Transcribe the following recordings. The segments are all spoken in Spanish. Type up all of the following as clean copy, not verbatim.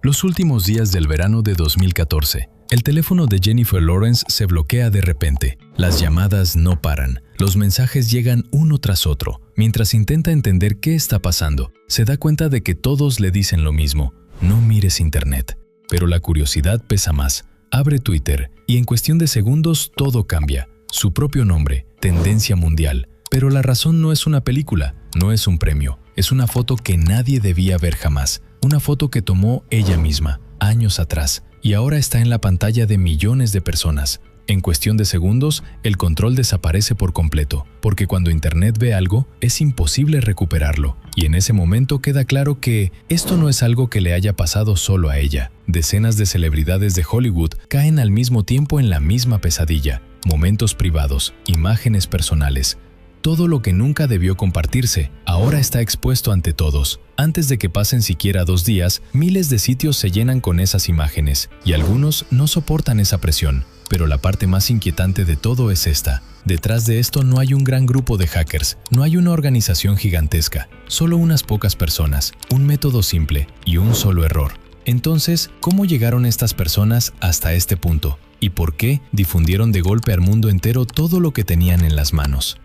Los últimos días del verano de 2014, el teléfono de Jennifer Lawrence se bloquea de repente. Las llamadas no paran, los mensajes llegan uno tras otro. Mientras intenta entender qué está pasando, se da cuenta de que todos le dicen lo mismo: no mires internet. Pero la curiosidad pesa más. Abre Twitter y en cuestión de segundos todo cambia. Su propio nombre, tendencia mundial. Pero la razón no es una película, no es un premio. Es una foto que nadie debía ver jamás. Una foto que tomó ella misma, años atrás, y ahora está en la pantalla de millones de personas. En cuestión de segundos, el control desaparece por completo, porque cuando Internet ve algo, es imposible recuperarlo. Y en ese momento queda claro que esto no es algo que le haya pasado solo a ella. Decenas de celebridades de Hollywood caen al mismo tiempo en la misma pesadilla. Momentos privados, imágenes personales. Todo lo que nunca debió compartirse, ahora está expuesto ante todos. Antes de que pasen siquiera 2 días, miles de sitios se llenan con esas imágenes, y algunos no soportan esa presión. Pero la parte más inquietante de todo es esta. Detrás de esto no hay un gran grupo de hackers, no hay una organización gigantesca, solo unas pocas personas, un método simple y un solo error. Entonces, ¿cómo llegaron estas personas hasta este punto? ¿Y por qué difundieron de golpe al mundo entero todo lo que tenían en las manos?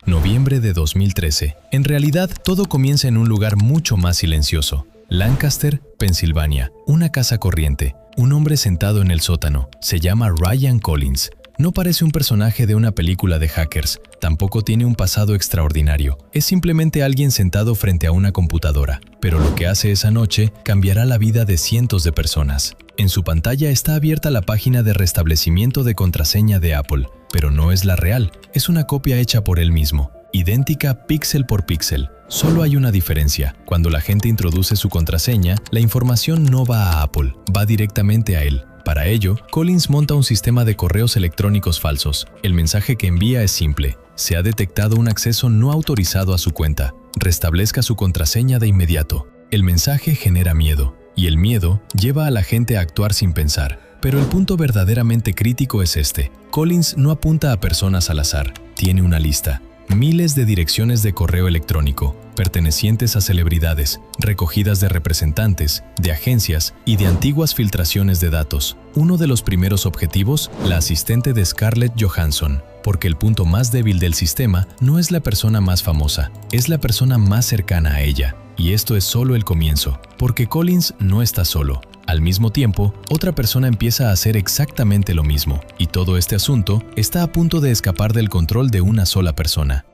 Noviembre de 2013. En realidad, todo comienza en un lugar mucho más silencioso. Lancaster, Pensilvania. Una casa corriente. Un hombre sentado en el sótano. Se llama Ryan Collins. No parece un personaje de una película de hackers. Tampoco tiene un pasado extraordinario. Es simplemente alguien sentado frente a una computadora. Pero lo que hace esa noche cambiará la vida de cientos de personas. En su pantalla está abierta la página de restablecimiento de contraseña de Apple. Pero no es la real, es una copia hecha por él mismo, idéntica píxel por píxel. Solo hay una diferencia: cuando la gente introduce su contraseña, la información no va a Apple, va directamente a él. Para ello, Collins monta un sistema de correos electrónicos falsos. El mensaje que envía es simple: se ha detectado un acceso no autorizado a su cuenta. Restablezca su contraseña de inmediato. El mensaje genera miedo, y el miedo lleva a la gente a actuar sin pensar. Pero el punto verdaderamente crítico es este. Collins no apunta a personas al azar, tiene una lista. Miles de direcciones de correo electrónico, pertenecientes a celebridades, recogidas de representantes, de agencias y de antiguas filtraciones de datos. Uno de los primeros objetivos, la asistente de Scarlett Johansson, porque el punto más débil del sistema no es la persona más famosa, es la persona más cercana a ella. Y esto es solo el comienzo, porque Collins no está solo. Al mismo tiempo, otra persona empieza a hacer exactamente lo mismo, y todo este asunto está a punto de escapar del control de una sola persona.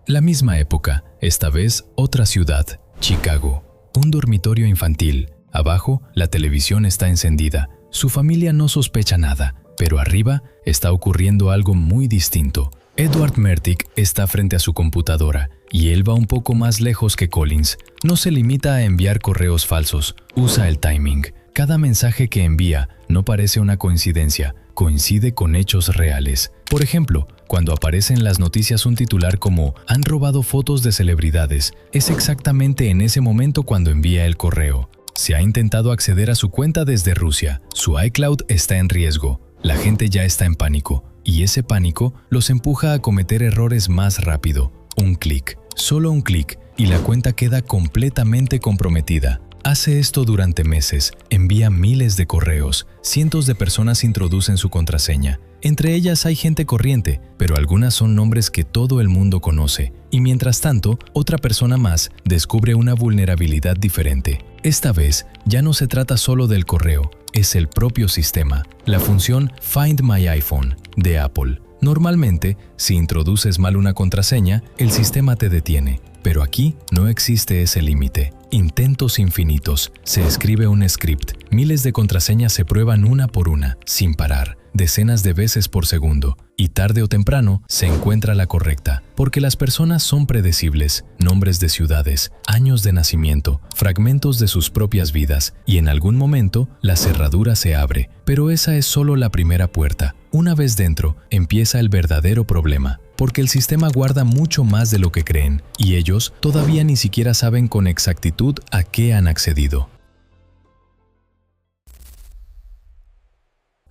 La misma época, esta vez otra ciudad, Chicago. Un dormitorio infantil. Abajo, la televisión está encendida. Su familia no sospecha nada, pero arriba está ocurriendo algo muy distinto. Edward Mertick está frente a su computadora, y él va un poco más lejos que Collins. No se limita a enviar correos falsos, usa el timing. Cada mensaje que envía no parece una coincidencia, coincide con hechos reales. Por ejemplo, cuando aparece en las noticias un titular como «Han robado fotos de celebridades», es exactamente en ese momento cuando envía el correo. Se ha intentado acceder a su cuenta desde Rusia, su iCloud está en riesgo, la gente ya está en pánico. Y ese pánico los empuja a cometer errores más rápido. Un clic, solo un clic, y la cuenta queda completamente comprometida. Hace esto durante meses, envía miles de correos, cientos de personas introducen su contraseña. Entre ellas hay gente corriente, pero algunas son nombres que todo el mundo conoce. Y mientras tanto, otra persona más descubre una vulnerabilidad diferente. Esta vez, ya no se trata solo del correo, es el propio sistema, la función Find My iPhone de Apple. Normalmente, si introduces mal una contraseña, el sistema te detiene. Pero aquí no existe ese límite. Intentos infinitos. Se escribe un script. Miles de contraseñas se prueban una por una, sin parar, decenas de veces por segundo. Y tarde o temprano se encuentra la correcta, porque las personas son predecibles. Nombres de ciudades, años de nacimiento, fragmentos de sus propias vidas, y en algún momento la cerradura se abre. Pero esa es solo la primera puerta. Una vez dentro, empieza el verdadero problema. Porque el sistema guarda mucho más de lo que creen, y ellos todavía ni siquiera saben con exactitud a qué han accedido.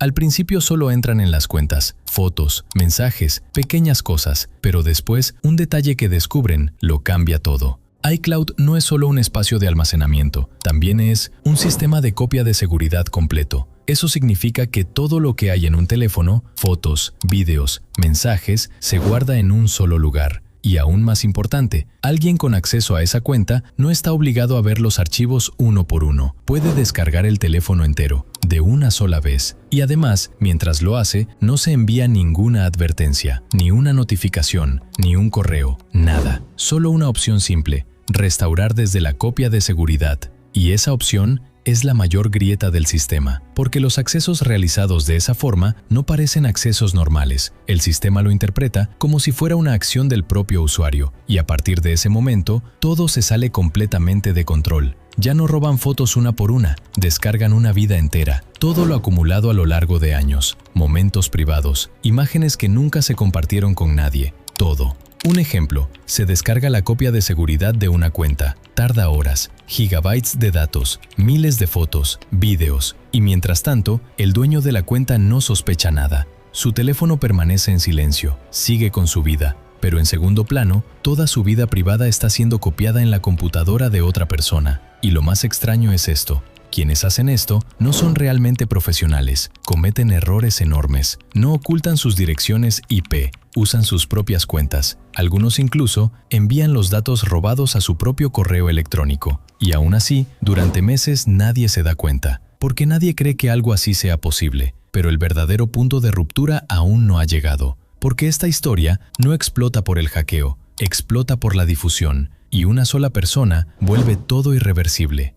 Al principio solo entran en las cuentas, fotos, mensajes, pequeñas cosas, pero después un detalle que descubren lo cambia todo. iCloud no es solo un espacio de almacenamiento, también es un sistema de copia de seguridad completo. Eso significa que todo lo que hay en un teléfono, fotos, videos, mensajes, se guarda en un solo lugar. Y aún más importante, alguien con acceso a esa cuenta no está obligado a ver los archivos uno por uno. Puede descargar el teléfono entero, de una sola vez. Y además, mientras lo hace, no se envía ninguna advertencia, ni una notificación, ni un correo, nada. Solo una opción simple: restaurar desde la copia de seguridad. Y esa opción es la mayor grieta del sistema, porque los accesos realizados de esa forma no parecen accesos normales. El sistema lo interpreta como si fuera una acción del propio usuario, y a partir de ese momento, todo se sale completamente de control. Ya no roban fotos una por una, descargan una vida entera, todo lo acumulado a lo largo de años, momentos privados, imágenes que nunca se compartieron con nadie, todo. Un ejemplo, se descarga la copia de seguridad de una cuenta, tarda horas, gigabytes de datos, miles de fotos, vídeos, y mientras tanto, el dueño de la cuenta no sospecha nada. Su teléfono permanece en silencio, sigue con su vida, pero en segundo plano, toda su vida privada está siendo copiada en la computadora de otra persona. Y lo más extraño es esto: quienes hacen esto no son realmente profesionales, cometen errores enormes, no ocultan sus direcciones IP, usan sus propias cuentas. Algunos incluso envían los datos robados a su propio correo electrónico. Y aún así, durante meses nadie se da cuenta, porque nadie cree que algo así sea posible. Pero el verdadero punto de ruptura aún no ha llegado, porque esta historia no explota por el hackeo, explota por la difusión, y una sola persona vuelve todo irreversible.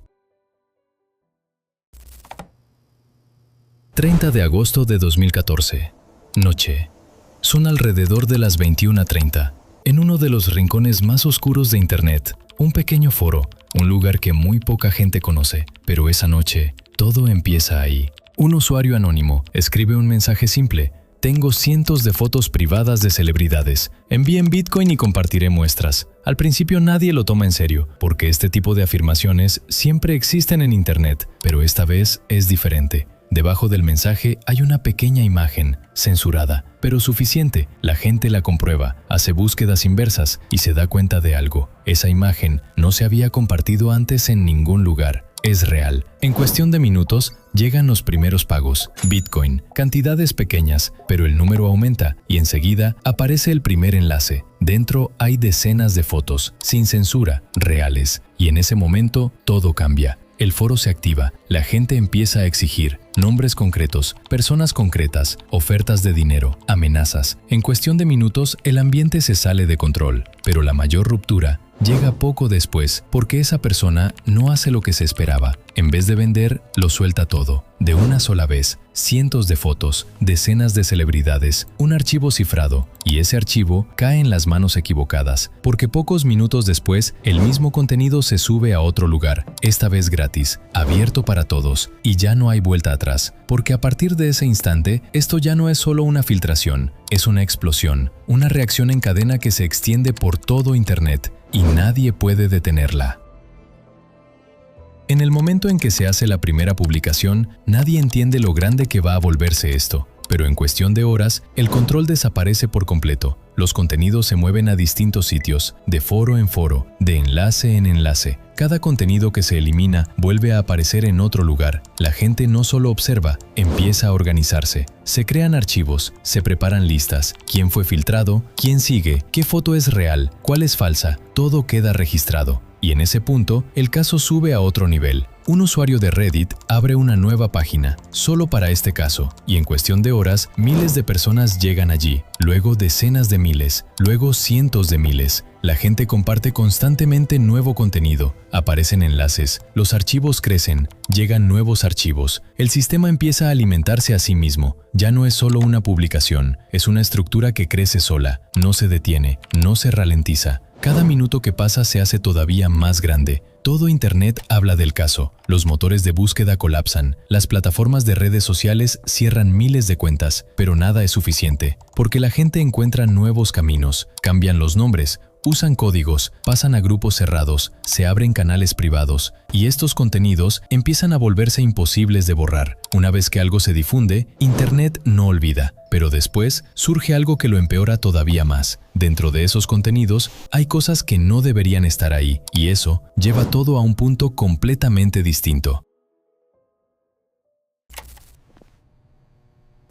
30 de agosto de 2014. Noche. Son alrededor de las 21:30. En uno de los rincones más oscuros de Internet, un pequeño foro, un lugar que muy poca gente conoce, pero esa noche, todo empieza ahí. Un usuario anónimo escribe un mensaje simple: tengo cientos de fotos privadas de celebridades. Envíen Bitcoin y compartiré muestras. Al principio nadie lo toma en serio, porque este tipo de afirmaciones siempre existen en Internet, pero esta vez es diferente. Debajo del mensaje hay una pequeña imagen, censurada, pero suficiente. La gente la comprueba, hace búsquedas inversas y se da cuenta de algo. Esa imagen no se había compartido antes en ningún lugar. Es real. En cuestión de minutos, llegan los primeros pagos, Bitcoin, cantidades pequeñas, pero el número aumenta y enseguida aparece el primer enlace. Dentro hay decenas de fotos, sin censura, reales. Y en ese momento, todo cambia. El foro se activa, la gente empieza a exigir nombres concretos, personas concretas, ofertas de dinero, amenazas. En cuestión de minutos, el ambiente se sale de control, pero la mayor ruptura llega poco después, porque esa persona no hace lo que se esperaba. En vez de vender, lo suelta todo, de una sola vez. Cientos de fotos, decenas de celebridades, un archivo cifrado, y ese archivo cae en las manos equivocadas, porque pocos minutos después, el mismo contenido se sube a otro lugar, esta vez gratis, abierto para todos, y ya no hay vuelta atrás, porque a partir de ese instante, esto ya no es solo una filtración, es una explosión, una reacción en cadena que se extiende por todo Internet, y nadie puede detenerla. En el momento en que se hace la primera publicación, nadie entiende lo grande que va a volverse esto, pero en cuestión de horas, el control desaparece por completo. Los contenidos se mueven a distintos sitios, de foro en foro, de enlace en enlace. Cada contenido que se elimina vuelve a aparecer en otro lugar. La gente no solo observa, empieza a organizarse. Se crean archivos, se preparan listas. ¿Quién fue filtrado? ¿Quién sigue? ¿Qué foto es real? ¿Cuál es falsa? Todo queda registrado. Y en ese punto, el caso sube a otro nivel. Un usuario de Reddit abre una nueva página, solo para este caso, y en cuestión de horas, miles de personas llegan allí, luego decenas de miles, luego cientos de miles. La gente comparte constantemente nuevo contenido, aparecen enlaces, los archivos crecen, llegan nuevos archivos. El sistema empieza a alimentarse a sí mismo. Ya no es solo una publicación, es una estructura que crece sola, no se detiene, no se ralentiza. Cada minuto que pasa se hace todavía más grande. Todo Internet habla del caso. Los motores de búsqueda colapsan. Las plataformas de redes sociales cierran miles de cuentas, pero nada es suficiente, porque la gente encuentra nuevos caminos, cambian los nombres, usan códigos, pasan a grupos cerrados, se abren canales privados, y estos contenidos empiezan a volverse imposibles de borrar. Una vez que algo se difunde, Internet no olvida, pero después surge algo que lo empeora todavía más. Dentro de esos contenidos hay cosas que no deberían estar ahí, y eso lleva todo a un punto completamente distinto.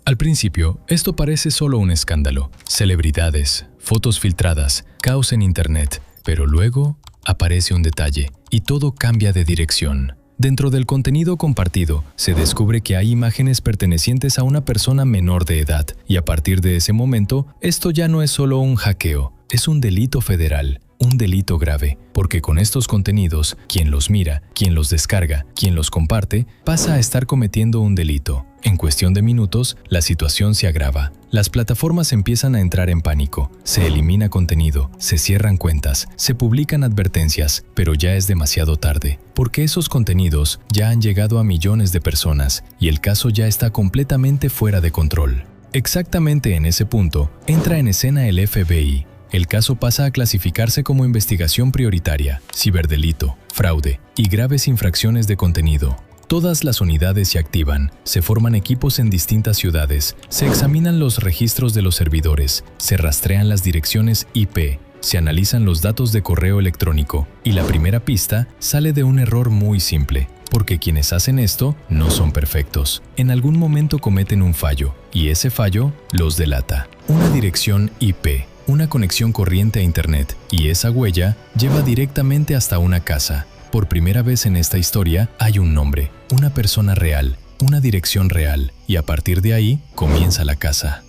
Al principio, esto parece solo un escándalo, celebridades, fotos filtradas, caos en Internet, pero luego aparece un detalle y todo cambia de dirección. Dentro del contenido compartido, se descubre que hay imágenes pertenecientes a una persona menor de edad, y a partir de ese momento, esto ya no es solo un hackeo, es un delito federal. Un delito grave, porque con estos contenidos, quien los mira, quien los descarga, quien los comparte, pasa a estar cometiendo un delito. En cuestión de minutos, la situación se agrava. Las plataformas empiezan a entrar en pánico, se elimina contenido, se cierran cuentas, se publican advertencias, pero ya es demasiado tarde, porque esos contenidos ya han llegado a millones de personas y el caso ya está completamente fuera de control. Exactamente en ese punto, entra en escena el FBI. El caso pasa a clasificarse como investigación prioritaria, ciberdelito, fraude y graves infracciones de contenido. Todas las unidades se activan, se forman equipos en distintas ciudades, se examinan los registros de los servidores, se rastrean las direcciones IP, se analizan los datos de correo electrónico y la primera pista sale de un error muy simple, porque quienes hacen esto no son perfectos. En algún momento cometen un fallo y ese fallo los delata. Una dirección IP. Una conexión corriente a Internet, y esa huella lleva directamente hasta una casa. Por primera vez en esta historia hay un nombre, una persona real, una dirección real, y a partir de ahí comienza la casa.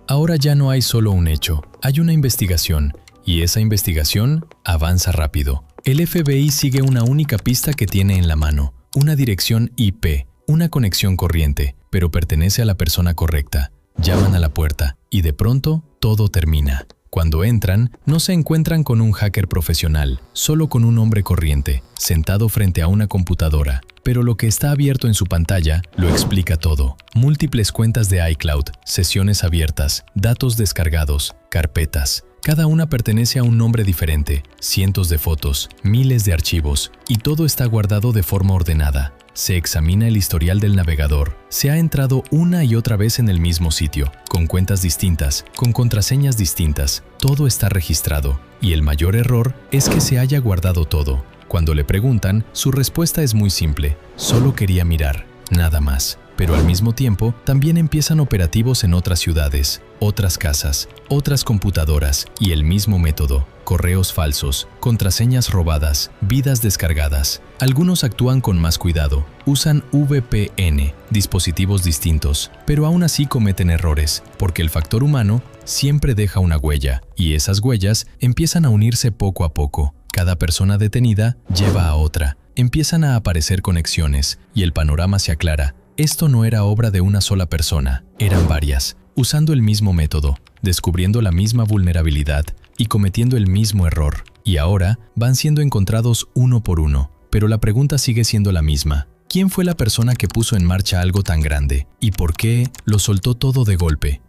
Ahora ya no hay solo un hecho, hay una investigación, y esa investigación avanza rápido. El FBI sigue una única pista que tiene en la mano, una dirección IP, una conexión corriente, pero pertenece a la persona correcta. Llaman a la puerta y de pronto todo termina. Cuando entran, no se encuentran con un hacker profesional, solo con un hombre corriente, sentado frente a una computadora. Pero lo que está abierto en su pantalla lo explica todo. Múltiples cuentas de iCloud, sesiones abiertas, datos descargados, carpetas. Cada una pertenece a un nombre diferente, cientos de fotos, miles de archivos, y todo está guardado de forma ordenada. Se examina el historial del navegador. Se ha entrado una y otra vez en el mismo sitio, con cuentas distintas, con contraseñas distintas. Todo está registrado. Y el mayor error es que se haya guardado todo. Cuando le preguntan, su respuesta es muy simple. Solo quería mirar, nada más. Pero al mismo tiempo, también empiezan operativos en otras ciudades, otras casas, otras computadoras y el mismo método. Correos falsos, contraseñas robadas, vidas descargadas. Algunos actúan con más cuidado, usan VPN, dispositivos distintos, pero aún así cometen errores, porque el factor humano siempre deja una huella, y esas huellas empiezan a unirse poco a poco. Cada persona detenida lleva a otra, empiezan a aparecer conexiones, y el panorama se aclara. Esto no era obra de una sola persona, eran varias, usando el mismo método, descubriendo la misma vulnerabilidad y cometiendo el mismo error. Y ahora van siendo encontrados uno por uno, pero la pregunta sigue siendo la misma. ¿Quién fue la persona que puso en marcha algo tan grande? ¿Y por qué lo soltó todo de golpe?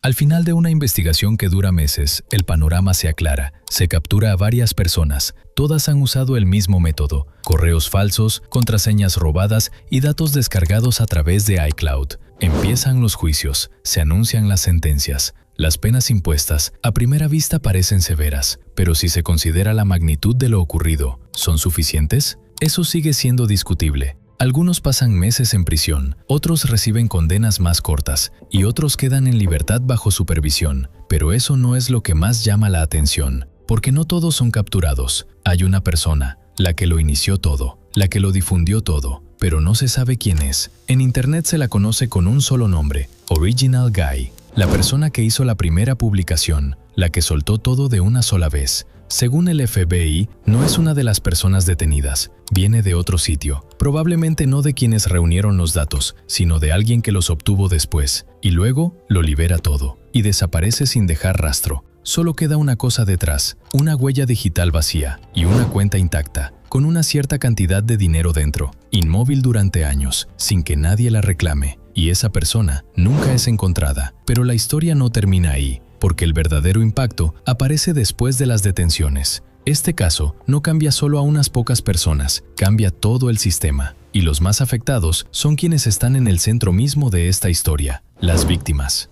Al final de una investigación que dura meses, el panorama se aclara. Se captura a varias personas. Todas han usado el mismo método: correos falsos, contraseñas robadas y datos descargados a través de iCloud. Empiezan los juicios, se anuncian las sentencias. Las penas impuestas a primera vista parecen severas, pero si se considera la magnitud de lo ocurrido, ¿son suficientes? Eso sigue siendo discutible. Algunos pasan meses en prisión, otros reciben condenas más cortas y otros quedan en libertad bajo supervisión. Pero eso no es lo que más llama la atención, porque no todos son capturados. Hay una persona, la que lo inició todo, la que lo difundió todo, pero no se sabe quién es. En Internet se la conoce con un solo nombre: Original Guy. La persona que hizo la primera publicación, la que soltó todo de una sola vez. Según el FBI, no es una de las personas detenidas, viene de otro sitio, probablemente no de quienes reunieron los datos, sino de alguien que los obtuvo después, y luego lo libera todo, y desaparece sin dejar rastro. solo queda una cosa detrás, una huella digital vacía y una cuenta intacta, con una cierta cantidad de dinero dentro, inmóvil durante años, sin que nadie la reclame. Y esa persona nunca es encontrada. Pero la historia no termina ahí, porque el verdadero impacto aparece después de las detenciones. Este caso no cambia solo a unas pocas personas, cambia todo el sistema. Y los más afectados son quienes están en el centro mismo de esta historia, las víctimas.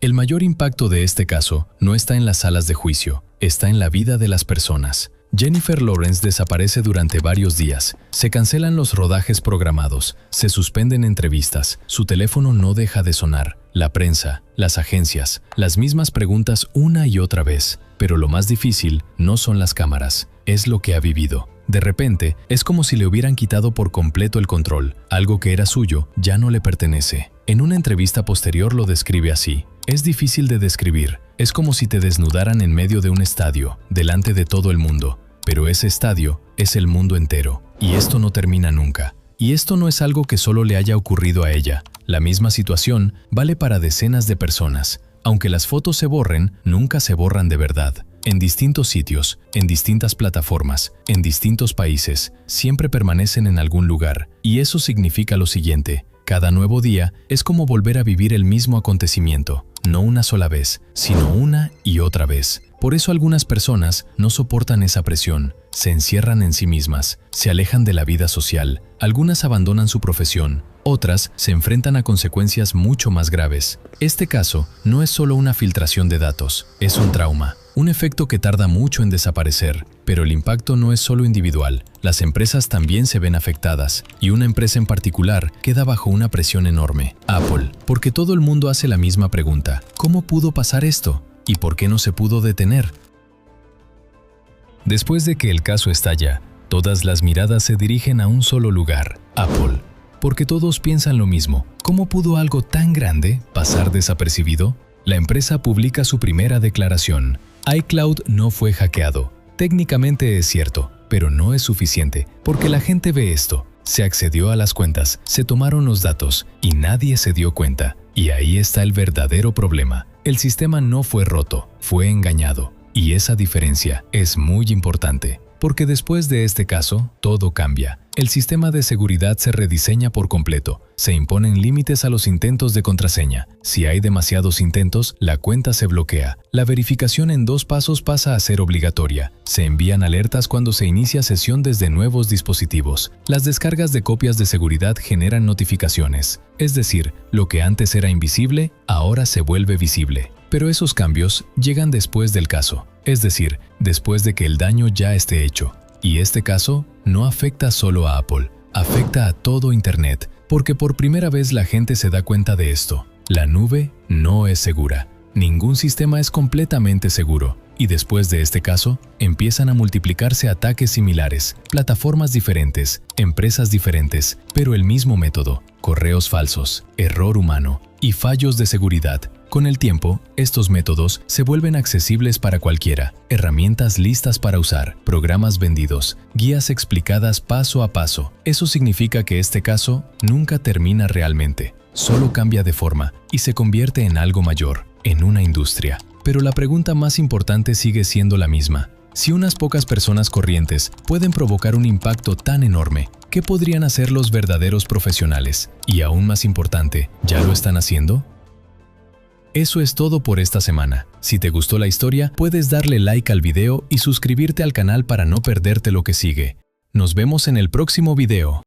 El mayor impacto de este caso no está en las salas de juicio, está en la vida de las personas. Jennifer Lawrence desaparece durante varios días, se cancelan los rodajes programados, se suspenden entrevistas, su teléfono no deja de sonar, la prensa, las agencias, las mismas preguntas una y otra vez. Pero lo más difícil no son las cámaras, es lo que ha vivido. De repente, es como si le hubieran quitado por completo el control, algo que era suyo ya no le pertenece. En una entrevista posterior lo describe así: es difícil de describir, es como si te desnudaran en medio de un estadio, delante de todo el mundo. Pero ese estadio es el mundo entero, y esto no termina nunca. Y esto no es algo que solo le haya ocurrido a ella. La misma situación vale para decenas de personas. Aunque las fotos se borren, nunca se borran de verdad. En distintos sitios, en distintas plataformas, en distintos países, siempre permanecen en algún lugar. Y eso significa lo siguiente: cada nuevo día es como volver a vivir el mismo acontecimiento. No una sola vez, sino una y otra vez. Por eso algunas personas no soportan esa presión, se encierran en sí mismas, se alejan de la vida social, algunas abandonan su profesión, otras se enfrentan a consecuencias mucho más graves. Este caso no es solo una filtración de datos, es un trauma, un efecto que tarda mucho en desaparecer. Pero el impacto no es solo individual, las empresas también se ven afectadas, y una empresa en particular queda bajo una presión enorme: Apple, porque todo el mundo hace la misma pregunta: ¿cómo pudo pasar esto? ¿Y por qué no se pudo detener? Después de que el caso estalla, todas las miradas se dirigen a un solo lugar: Apple, porque todos piensan lo mismo. ¿Cómo pudo algo tan grande pasar desapercibido? La empresa publica su primera declaración: iCloud no fue hackeado. Técnicamente es cierto, pero no es suficiente, porque la gente ve esto. Se accedió a las cuentas, se tomaron los datos y nadie se dio cuenta. Y ahí está el verdadero problema. El sistema no fue roto, fue engañado. Y esa diferencia es muy importante, porque después de este caso, todo cambia. El sistema de seguridad se rediseña por completo. Se imponen límites a los intentos de contraseña. Si hay demasiados intentos, la cuenta se bloquea. La verificación en 2 pasos pasa a ser obligatoria. Se envían alertas cuando se inicia sesión desde nuevos dispositivos. Las descargas de copias de seguridad generan notificaciones. Es decir, lo que antes era invisible, ahora se vuelve visible. Pero esos cambios llegan después del caso, es decir, después de que el daño ya esté hecho. Y este caso no afecta solo a Apple, afecta a todo Internet, porque por primera vez la gente se da cuenta de esto. La nube no es segura. Ningún sistema es completamente seguro. Y después de este caso, empiezan a multiplicarse ataques similares, plataformas diferentes, empresas diferentes, pero el mismo método: correos falsos, error humano y fallos de seguridad. Con el tiempo, estos métodos se vuelven accesibles para cualquiera, herramientas listas para usar, programas vendidos, guías explicadas paso a paso. Eso significa que este caso nunca termina realmente, solo cambia de forma y se convierte en algo mayor, en una industria. Pero la pregunta más importante sigue siendo la misma. Si unas pocas personas corrientes pueden provocar un impacto tan enorme, ¿qué podrían hacer los verdaderos profesionales? Y aún más importante, ¿ya lo están haciendo? Eso es todo por esta semana. Si te gustó la historia, puedes darle like al video y suscribirte al canal para no perderte lo que sigue. Nos vemos en el próximo video.